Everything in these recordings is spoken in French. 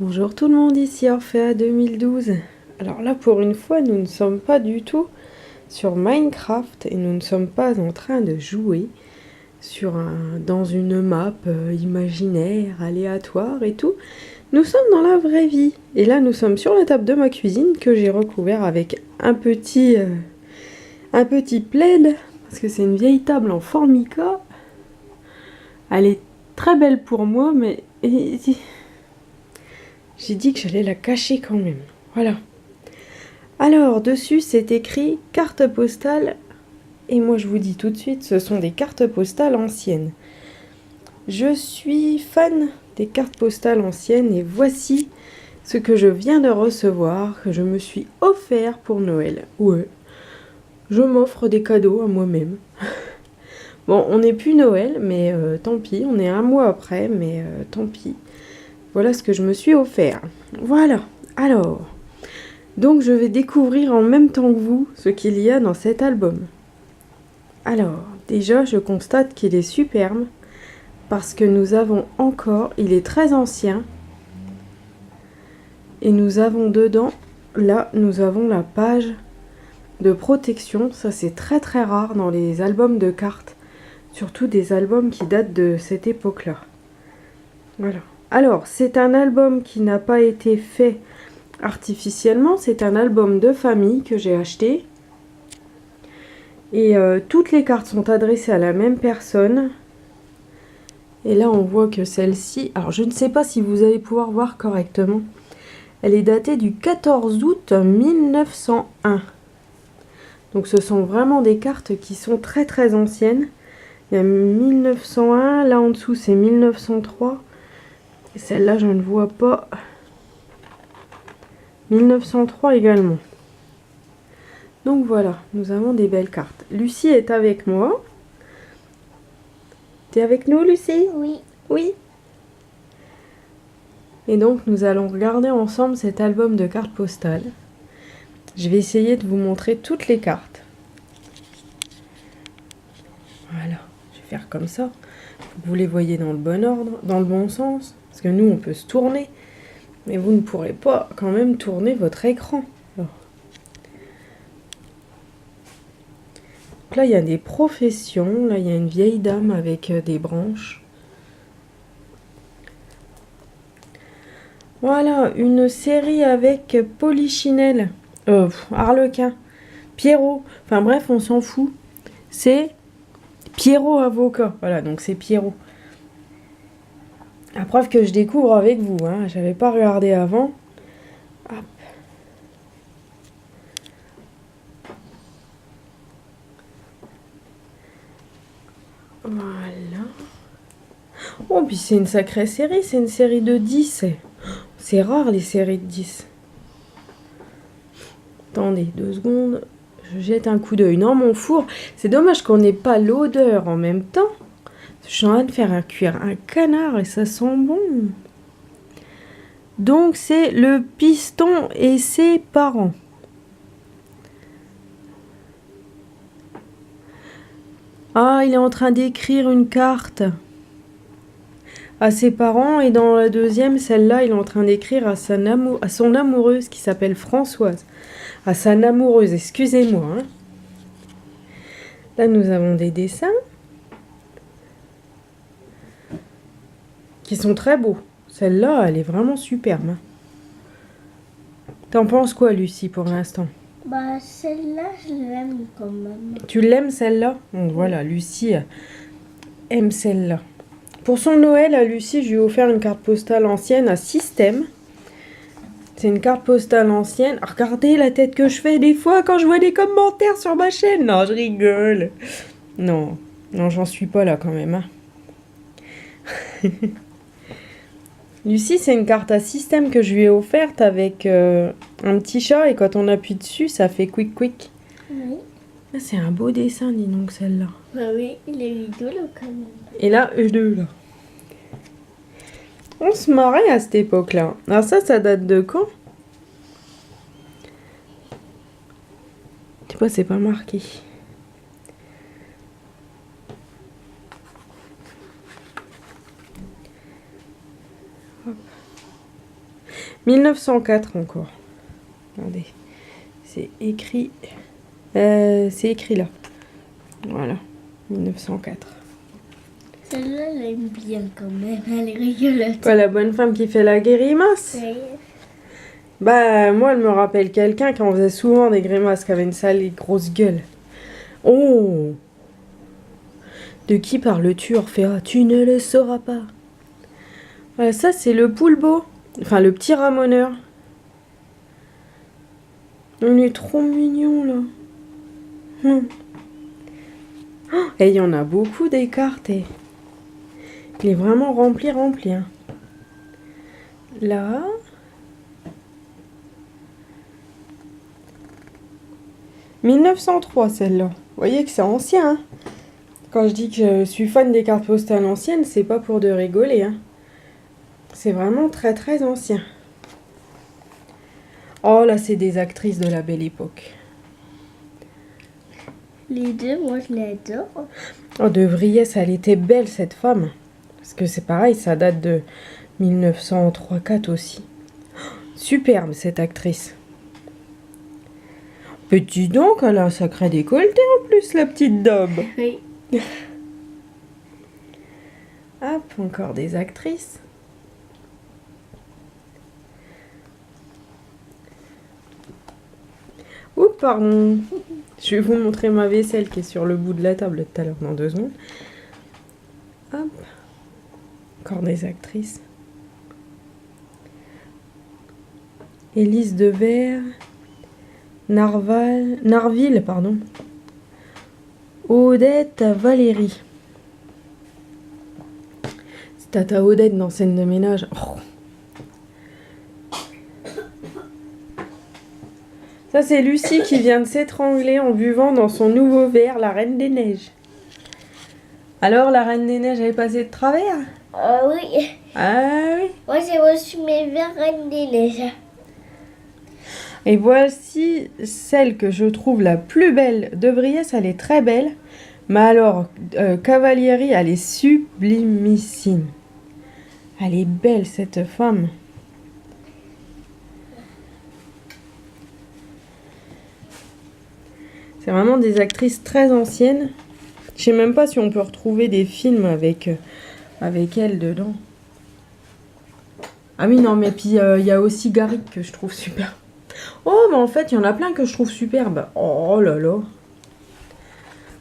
Bonjour tout le monde, ici Orphea 2012. Alors là, pour une fois, nous ne sommes pas du tout sur Minecraft et nous ne sommes pas en train de jouer dans une map imaginaire, aléatoire et tout. Nous sommes dans la vraie vie. Et là, nous sommes sur la table de ma cuisine que j'ai recouvert avec un petit plaid parce que c'est une vieille table en formica. Elle est très belle pour moi, mais j'ai dit que j'allais la cacher quand même. Voilà. Alors, dessus, c'est écrit carte postale. Et moi, je vous dis tout de suite, ce sont des cartes postales anciennes. Je suis fan des cartes postales anciennes et voici ce que je viens de recevoir, que je me suis offert pour Noël. Ouais, je m'offre des cadeaux à moi-même. Bon, on n'est plus Noël, mais tant pis. On est un mois après, mais tant pis. Voilà ce que je me suis offert. Voilà. Alors, donc je vais découvrir en même temps que vous ce qu'il y a dans cet album. Alors, déjà, je constate qu'il est superbe parce que nous avons encore, il est très ancien, et nous avons dedans, là, nous avons la page de protection. Ça, c'est très très rare dans les albums de cartes, surtout des albums qui datent de cette époque-là. Voilà. Alors, c'est un album qui n'a pas été fait artificiellement, c'est un album de famille que j'ai acheté. Et toutes les cartes sont adressées à la même personne. Et là, on voit que celle-ci... Alors, je ne sais pas si vous allez pouvoir voir correctement. Elle est datée du 14 août 1901. Donc, ce sont vraiment des cartes qui sont très très anciennes. Il y a 1901. Là, en dessous, c'est 1903. Et celle-là, je ne vois pas. 1903 également. Donc, voilà. Nous avons des belles cartes. Lucie est avec moi. T'es avec nous, Lucie? Oui. Oui. Et donc, nous allons regarder ensemble cet album de cartes postales. Je vais essayer de vous montrer toutes les cartes. Voilà, je vais faire comme ça. Vous les voyez dans le bon ordre, dans le bon sens. Parce que nous, on peut se tourner. Mais vous ne pourrez pas quand même tourner votre écran. Alors. Donc là, il y a des professions. Là, il y a une vieille dame avec des branches. Voilà, une série avec Polichinelle. Arlequin. Pierrot. Enfin bref, on s'en fout. C'est Pierrot avocat. Voilà, donc c'est Pierrot. La preuve que je découvre avec vous. Hein. J'avais pas regardé avant. Hop. Voilà. Oh, puis c'est une sacrée série. C'est une série de 10. C'est rare les séries de 10. Attendez, 2 secondes. Je jette un coup d'œil. Non, mon four. C'est dommage qu'on n'ait pas l'odeur en même temps. Je suis en train de faire cuire un canard et ça sent bon. Donc c'est le piston et ses parents. Ah, il est en train d'écrire une carte à ses parents. Et dans la deuxième, celle-là, il est en train d'écrire à son amoureuse qui s'appelle Françoise. À sa amoureuse, excusez-moi. Hein. Là, nous avons des dessins qui sont très beaux. Celle-là, elle est vraiment superbe. Hein. T'en penses quoi, Lucie, pour l'instant? Bah, celle-là, je l'aime quand même. Tu l'aimes, celle-là? Bon, voilà, Lucie aime celle-là. Pour son Noël, à Lucie, je lui ai offert une carte postale ancienne à Système. C'est une carte postale ancienne. Regardez la tête que je fais des fois quand je vois des commentaires sur ma chaîne. Non, je rigole. Non, j'en suis pas là quand même. Hein. Lucie, c'est une carte à Système que je lui ai offerte avec un petit chat. Et quand on appuie dessus, ça fait quick quick. Oui. Ah, c'est un beau dessin, dis donc, celle-là. Bah oui, il est rigolo quand même. Et là, là. On se marrait à cette époque-là. Alors ça date de quand? Je sais pas, c'est pas marqué. Hop. 1904 encore. Regardez. C'est écrit là. Voilà. 1904. Celle-là, elle aime bien quand même. Elle est rigolote. Quoi, la bonne femme qui fait la grimace? Oui. Bah, moi, elle me rappelle quelqu'un qui en faisait souvent des grimaces, qui avait une sale et grosse gueule. Oh! De qui parles-tu, Orphea? Tu ne le sauras pas. Voilà, ça, c'est le Poulbeau. Enfin, le petit ramoneur. Il est trop mignon, là. Oh, et il y en a beaucoup des cartes. Et... il est vraiment rempli. Hein. Là... 1903, celle-là. Vous voyez que c'est ancien, hein. Quand je dis que je suis fan des cartes postales anciennes, c'est pas pour de rigoler, hein. C'est vraiment très ancien. Oh, là, c'est des actrices de la belle époque. Les deux, moi, je les adore. Oh, de Vries, elle était belle, cette femme. Parce que c'est pareil, ça date de 1903-4 aussi. Superbe, cette actrice. Petit donc, elle a un sacré décolleté en plus, la petite daube. Oui. Hop, encore des actrices. Oups, pardon. Je vais vous montrer ma vaisselle qui est sur le bout de la table tout à l'heure, dans 2 secondes. Hop. Encore des actrices. Élise Devers. Narville, pardon. Odette Valérie. C'est Tata Odette dans Scène de ménage. Oh. Ça, c'est Lucie qui vient de s'étrangler en buvant dans son nouveau verre la Reine des Neiges. Alors, la Reine des Neiges, elle est passée de travers? Oui. Ah oui. Moi, j'ai reçu mes verres Reine des Neiges. Et voici celle que je trouve la plus belle de Briès. Elle est très belle. Mais alors, Cavalieri, elle est sublimissime. Elle est belle, cette femme. C'est vraiment des actrices très anciennes. Je sais même pas si on peut retrouver des films avec elle dedans. Ah oui, non, mais puis il y a aussi Garrick que je trouve super. Oh, mais en fait, il y en a plein que je trouve superbes. Oh là là.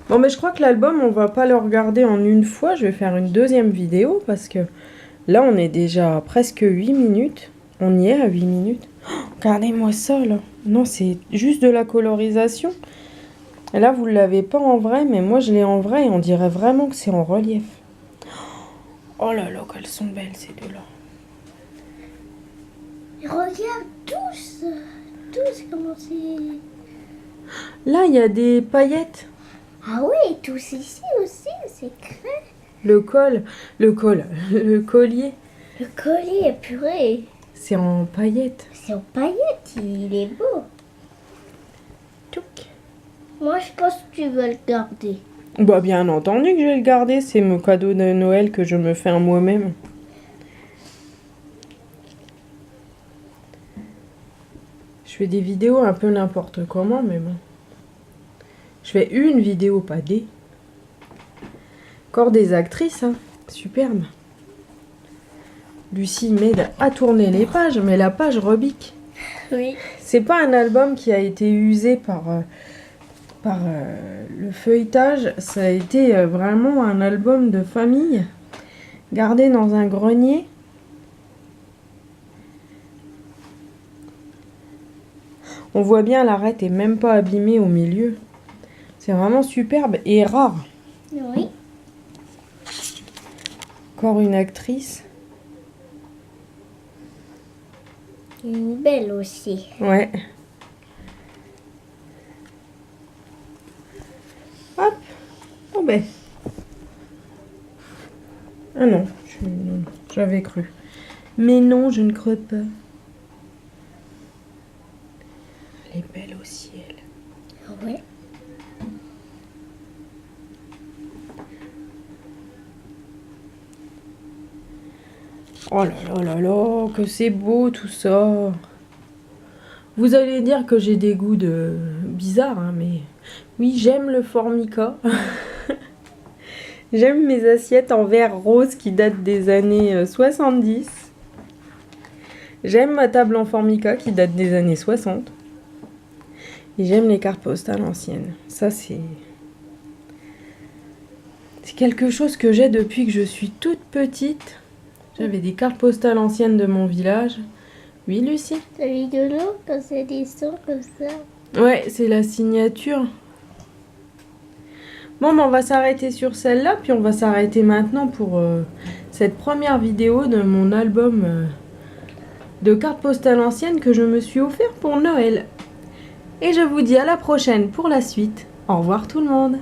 Bon, mais je crois que l'album, on va pas le regarder en une fois. Je vais faire une deuxième vidéo parce que là, on est déjà à presque 8 minutes. On y est à 8 minutes. Oh, regardez-moi ça, là. Non, c'est juste de la colorisation. Et là, vous ne l'avez pas en vrai, mais moi, je l'ai en vrai et on dirait vraiment que c'est en relief. Oh là là, qu'elles sont belles, ces deux-là. Et regarde tous comment c'est... Là, il y a des paillettes. Ah oui, tous ici aussi, c'est clair. Le collier, Le collier, purée. c'est en paillettes. C'est en paillettes, il est beau. Touc. Moi, je pense que tu vas le garder. Bah, bien entendu que je vais le garder. C'est mon cadeau de Noël que je me fais à moi-même. Je fais des vidéos un peu n'importe comment, mais bon. Je fais une vidéo, pas des. Encore des actrices, hein. Superbe. Lucie m'aide à tourner les pages, mais la page rebique. Oui. C'est pas un album qui a été usé par le feuilletage. Ça a été vraiment un album de famille, gardé dans un grenier. On voit bien l'arête est même pas abîmée au milieu. C'est vraiment superbe et rare. Oui. Encore une actrice. Une belle aussi. Ouais. Hop. Oh ben. Ah non, non, j'avais cru. Mais non, je ne crois pas. Elle est belle aussi, elle. Oui. Oh là là là là, que c'est beau tout ça. Vous allez dire que j'ai des goûts bizarres, hein, mais oui, j'aime le formica. J'aime mes assiettes en verre rose qui datent des années 70. J'aime ma table en formica qui date des années 60. Et j'aime les cartes postales anciennes. Ça, c'est quelque chose que j'ai depuis que je suis toute petite. J'avais des cartes postales anciennes de mon village. Oui, Lucie? C'est rigolo quand c'est des sons comme ça. Ouais, c'est la signature. Bon, ben on va s'arrêter sur celle-là, puis on va s'arrêter maintenant pour cette première vidéo de mon album de cartes postales anciennes que je me suis offert pour Noël. Et je vous dis à la prochaine pour la suite. Au revoir tout le monde!